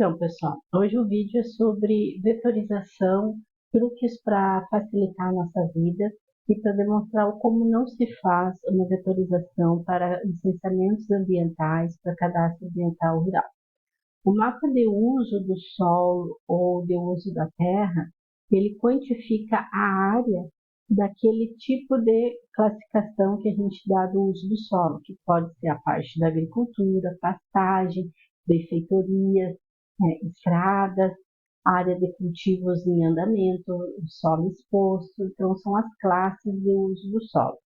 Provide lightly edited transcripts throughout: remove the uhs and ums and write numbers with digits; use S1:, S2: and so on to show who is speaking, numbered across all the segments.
S1: Então, pessoal, hoje o vídeo é sobre vetorização, truques para facilitar a nossa vida e para demonstrar como não se faz uma vetorização para licenciamentos ambientais, para cadastro ambiental rural. O mapa de uso do solo ou de uso da terra, ele quantifica a área daquele tipo de classificação que a gente dá do uso do solo, que pode ser a parte da agricultura, pastagem, benfeitorias, estradas, área de cultivos em andamento, solo exposto, então são as classes de uso do solo.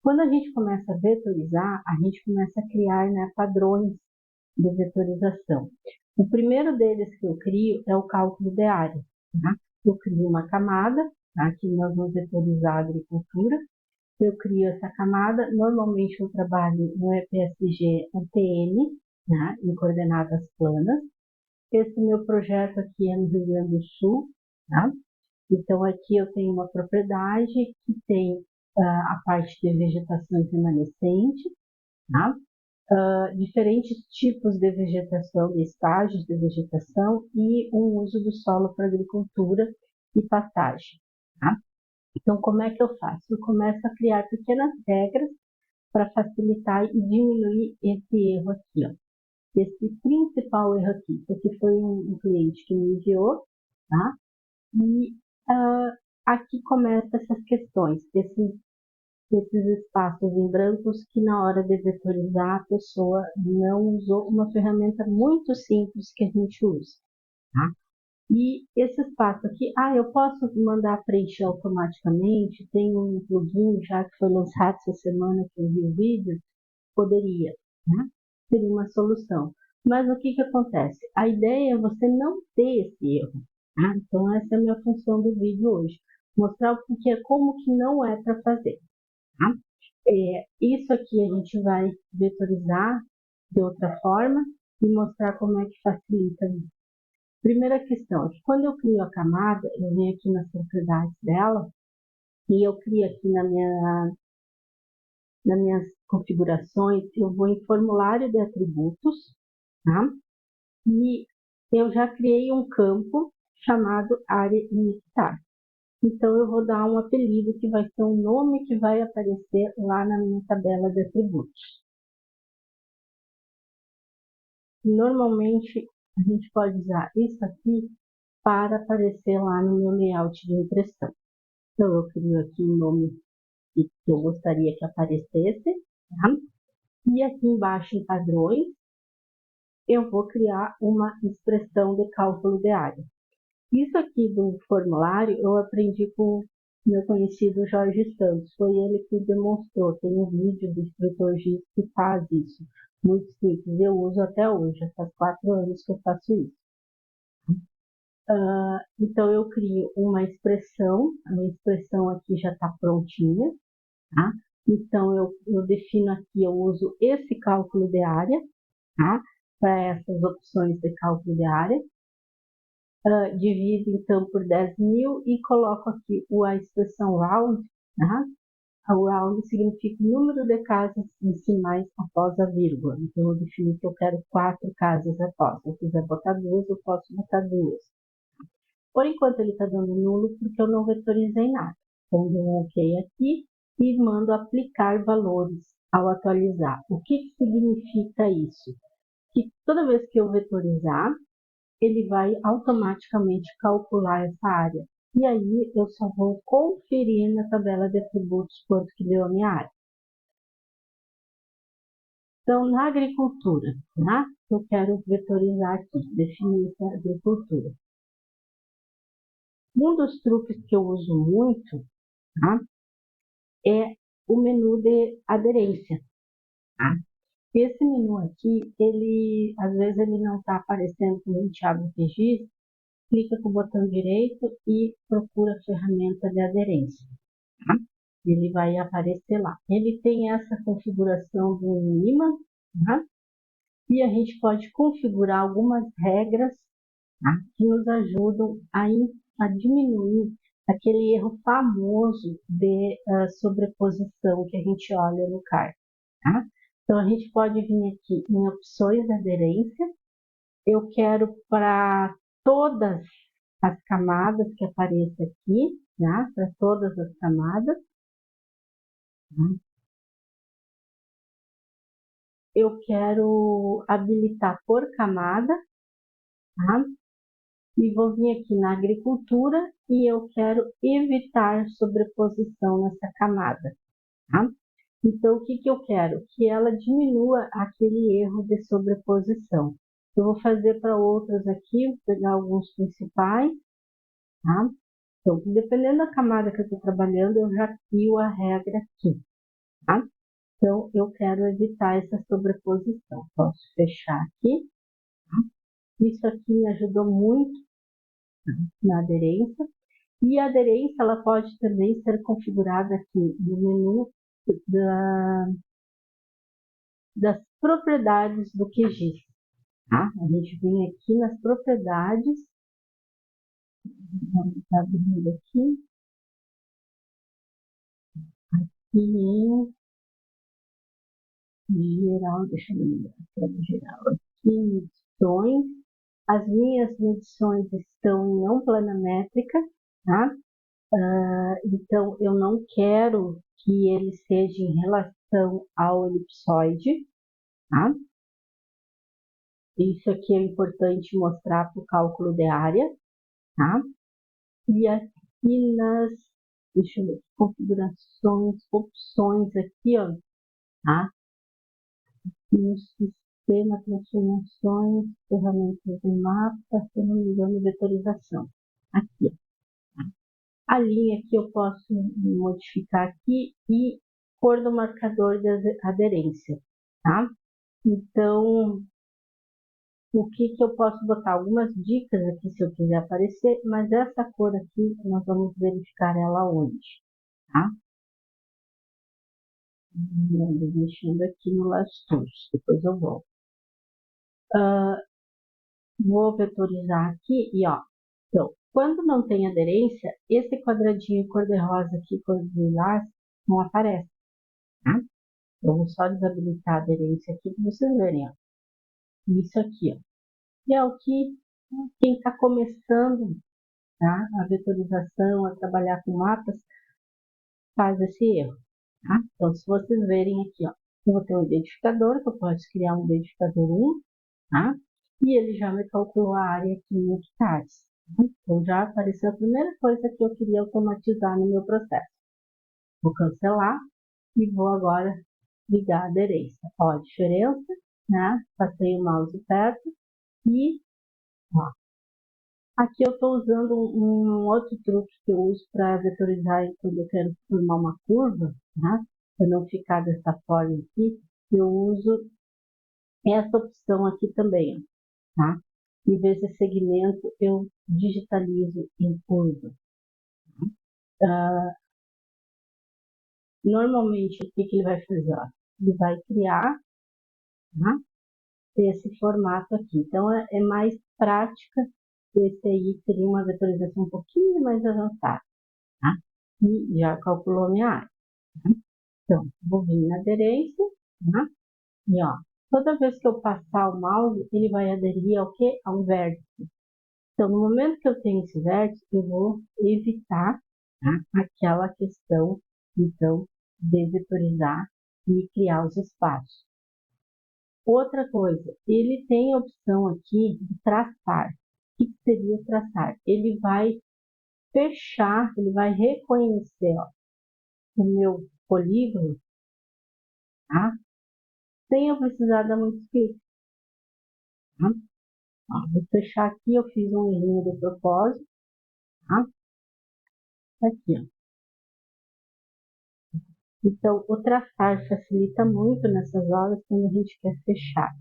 S1: Quando a gente começa a vetorizar, a gente começa a criar, padrões de vetorização. O primeiro deles que eu crio é o cálculo de área. Tá? Eu crio uma camada, aqui nós vamos vetorizar a agricultura, eu crio essa camada, normalmente eu trabalho no EPSG UTN, em coordenadas planas. Esse meu projeto aqui é no Rio Grande do Sul, tá? Então aqui eu tenho uma propriedade que tem a parte de vegetações remanescentes, tá? Diferentes tipos de vegetação, de estágios de vegetação e um uso do solo para agricultura e pastagem. Tá? Então, como é que eu faço? Eu começo a criar pequenas regras para facilitar e diminuir esse erro aqui. Ó. Esse principal erro aqui, esse foi um cliente que me enviou, tá? E aqui começam essas questões, esses espaços em brancos que na hora de vetorizar a pessoa não usou uma ferramenta muito simples que a gente usa. Tá? E esse espaço aqui, eu posso mandar preencher automaticamente, tem um plugin já que foi lançado essa semana que eu vi o vídeo, poderia, né? Seria uma solução. Mas o que acontece? A ideia é você não ter esse erro. Tá? Então essa é a minha função do vídeo hoje. Mostrar o que é, como que não é para fazer. Tá? Isso aqui a gente vai vetorizar de outra forma e mostrar como é que facilita isso. Primeira questão, que quando eu crio a camada, eu venho aqui nas propriedades dela e eu crio aqui nas minhas configurações, eu vou em formulário de atributos, tá? E eu já criei um campo chamado área iniciar. Então, eu vou dar um apelido que vai ser um nome que vai aparecer lá na minha tabela de atributos. Normalmente, a gente pode usar isso aqui para aparecer lá no meu layout de impressão. Então, eu crio aqui um nome que eu gostaria que aparecesse, tá? E aqui embaixo em padrões, eu vou criar uma expressão de cálculo de área. Isso aqui do formulário eu aprendi com o meu conhecido Jorge Santos. Foi ele que demonstrou. Tem um vídeo do instrutor Giz que faz isso. Muito simples. Eu uso até hoje. Faz 4 anos que eu faço isso. Então, eu crio uma expressão. A minha expressão aqui já está prontinha. Tá? Então, eu defino aqui, eu uso esse cálculo de área, tá? Para essas opções de cálculo de área. Divido então por 10.000 e coloco aqui a expressão round, tá? A round significa o número de casas decimais após a vírgula. Então, eu defino que eu quero 4 casas após. Se eu quiser botar 2, eu posso botar 2. Por enquanto, ele está dando nulo porque eu não vetorizei nada. Então, dou um OK aqui e mando aplicar valores ao atualizar. O que significa isso? Que toda vez que eu vetorizar, ele vai automaticamente calcular essa área. E aí eu só vou conferir na tabela de atributos quanto que deu a minha área. Então, na agricultura, eu quero vetorizar aqui, definir essa agricultura. Um dos truques que eu uso muito, é o menu de aderência. Esse menu aqui, às vezes ele não está aparecendo quando a gente abre o registro, clica com o botão direito e procura a ferramenta de aderência. Tá? Ele vai aparecer lá. Ele tem essa configuração do imã, tá? E a gente pode configurar algumas regras, tá? Que nos ajudam a diminuir aquele erro famoso de sobreposição que a gente olha no card. Tá? Então, a gente pode vir aqui em opções de aderência, Eu quero para todas as camadas que apareçam aqui, né? Para todas as camadas. Né? Eu quero habilitar por camada, tá? E vou vir aqui na agricultura e eu quero evitar sobreposição nessa camada, tá? Então, o que que eu quero? Que ela diminua aquele erro de sobreposição. Eu vou fazer para outras aqui, vou pegar alguns principais, tá? Então, dependendo da camada que eu estou trabalhando, eu já crio a regra aqui, tá? Então, eu quero evitar essa sobreposição. Posso fechar aqui, tá? Isso aqui me ajudou muito, tá? Na aderência. E a aderência, ela pode também ser configurada aqui no menu das propriedades do QGIS, tá? A gente vem aqui nas propriedades, vamos abrir aqui, em geral, deixa eu lembrar, geral, aqui medições, as minhas medições estão em não planamétrica, tá? Então, eu não quero que ele seja em relação ao elipsoide, tá? Isso aqui é importante mostrar para o cálculo de área, tá? E aqui deixa eu ver, configurações, opções aqui, ó, tá? No sistema, transformações, ferramentas de mapa, se não me engano, vetorização. Aqui, ó. A linha que eu posso modificar aqui e cor do marcador de aderência, tá? Então, o que que eu posso botar? Algumas dicas aqui se eu quiser aparecer, mas essa cor aqui nós vamos verificar ela onde, tá? Mexendo aqui no Last Tools, depois eu volto. Vou vetorizar aqui e ó, então, quando não tem aderência, esse quadradinho cor-de-rosa aqui, cor de lilás, não aparece, tá? Eu vou só desabilitar a aderência aqui para vocês verem, ó. Isso aqui, ó. E é o que quem está começando, tá? A vetorização, a trabalhar com mapas, faz esse erro, tá? Então, se vocês verem aqui, ó, eu vou ter um identificador, que eu posso criar um identificador 1, tá? E ele já me calculou a área aqui em hectares. Tá? Então, já apareceu a primeira coisa que eu queria automatizar no meu processo. Vou cancelar e vou agora ligar a aderência. Ó, a diferença, né? Passei o mouse perto e, ó, aqui eu estou usando um outro truque que eu uso para vetorizar quando eu quero formar uma curva, né? Para não ficar dessa forma aqui, eu uso essa opção aqui também, tá? Em vez de segmento, eu digitalizo em curva. Normalmente, o que ele vai fazer? Ó? Ele vai criar, tá? Esse formato aqui. Então, é mais prática. Esse aí seria uma vetorização um pouquinho mais avançada, tá? E já calculou minha área. Tá? Então, vou vir na aderência, tá? E ó, toda vez que eu passar o mouse, ele vai aderir ao quê? Ao vértice. Então, no momento que eu tenho esse vértice, eu vou evitar, tá? Aquela questão, então, de vetorizar e criar os espaços. Outra coisa, ele tem a opção aqui de traçar. O que seria traçar? Ele vai fechar, ele vai reconhecer, ó, o meu polígono, tá? Sem eu precisar dar muito clique. Tá? Ó, vou fechar aqui, eu fiz um errinho de propósito, tá? Aqui, ó. Então, o traçar facilita muito nessas horas quando a gente quer fechar.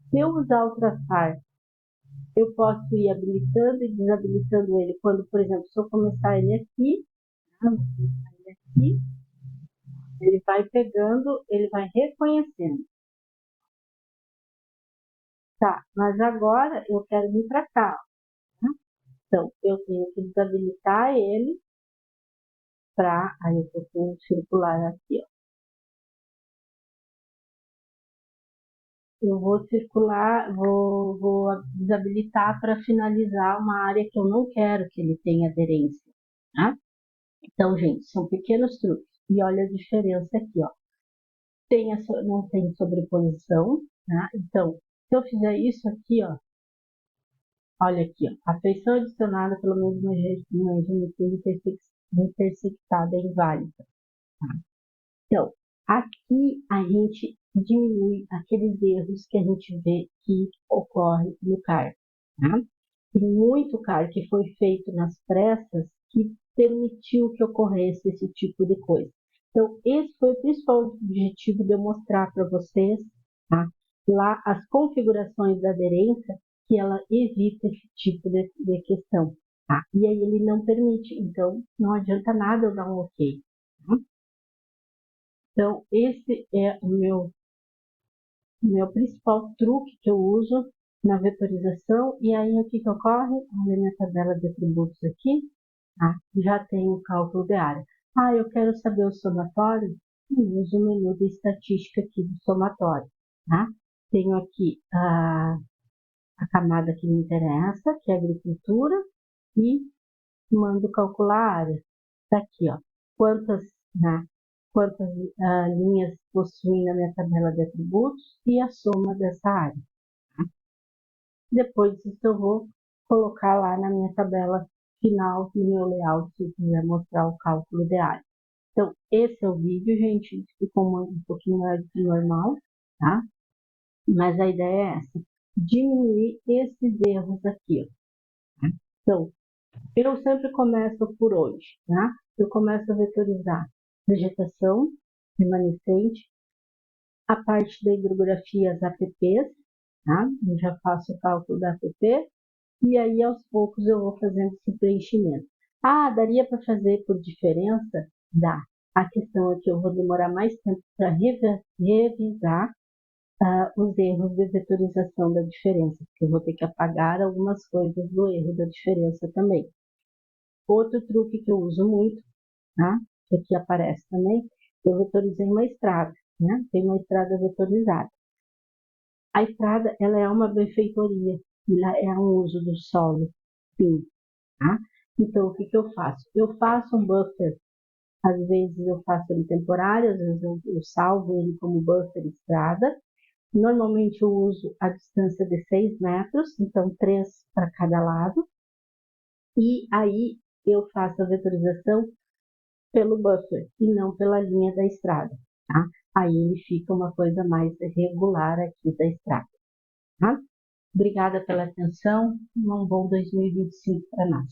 S1: Se eu usar o traçar, eu posso ir habilitando e desabilitando ele. Quando, por exemplo, se eu começar ele aqui, tá? Vou começar ele aqui, ele vai pegando, ele vai reconhecendo. Tá, mas agora eu quero vir para cá. Tá? Então, eu tenho que desabilitar ele para. Aí eu estou com o circular aqui, ó. eu vou circular, vou desabilitar para finalizar uma área que eu não quero que ele tenha aderência, tá? Então, gente, são pequenos truques. E olha a diferença aqui, ó. Não tem sobreposição, tá? Então, se eu fizer isso aqui, ó, olha aqui, ó, a feição adicionada pelo mesmo geometria intersectada é inválida. Tá? Então, aqui a gente diminui aqueles erros que a gente vê que ocorre no CAR. Tá? Tem muito CAR que foi feito nas pressas que permitiu que ocorresse esse tipo de coisa. Então, esse foi o principal objetivo de eu mostrar para vocês, tá? Lá as configurações da aderência, que ela evita esse tipo de questão. Tá? E aí ele não permite, então não adianta nada eu dar um ok. Tá? Então, esse é o meu principal truque que eu uso na vetorização. E aí, o que ocorre? Olha minha tabela de atributos aqui. Tá? Já tenho o cálculo de área. Ah, eu quero saber o somatório? Eu uso o menu de estatística aqui do somatório. Tá? Tenho aqui a camada que me interessa, que é a agricultura, e mando calcular a área. Está aqui, ó. Quantas, né, quantas linhas possuem na minha tabela de atributos e a soma dessa área. Tá? Depois disso eu vou colocar lá na minha tabela final, no meu layout, se eu quiser mostrar o cálculo de área. Então, esse é o vídeo, gente. Ficou um pouquinho maior do que normal, tá? Mas a ideia é essa. Diminuir esses erros aqui, ó. Então, eu sempre começo por hoje, tá? Eu começo a vetorizar vegetação remanescente, a parte da hidrografia, as APPs, tá? Eu já faço o cálculo da APP e aí aos poucos eu vou fazendo esse preenchimento. Ah, daria para fazer por diferença? Dá. A questão é que eu vou demorar mais tempo para revisar os erros de vetorização da diferença, porque eu vou ter que apagar algumas coisas do erro da diferença também. Outro truque que eu uso muito, tá? Que aqui aparece também, eu vetorizei uma estrada, né? Tem uma estrada vetorizada. A estrada, ela é uma benfeitoria, ela é um uso do solo, sim, tá? Então, o que eu faço? Eu faço um buffer, às vezes eu faço ele temporário, às vezes eu salvo ele como buffer estrada. Normalmente eu uso a distância de 6 metros, então 3 para cada lado. E aí eu faço a vetorização pelo buffer e não pela linha da estrada, tá? Aí ele fica uma coisa mais regular aqui da estrada, tá? Obrigada pela atenção, um bom 2025 para nós.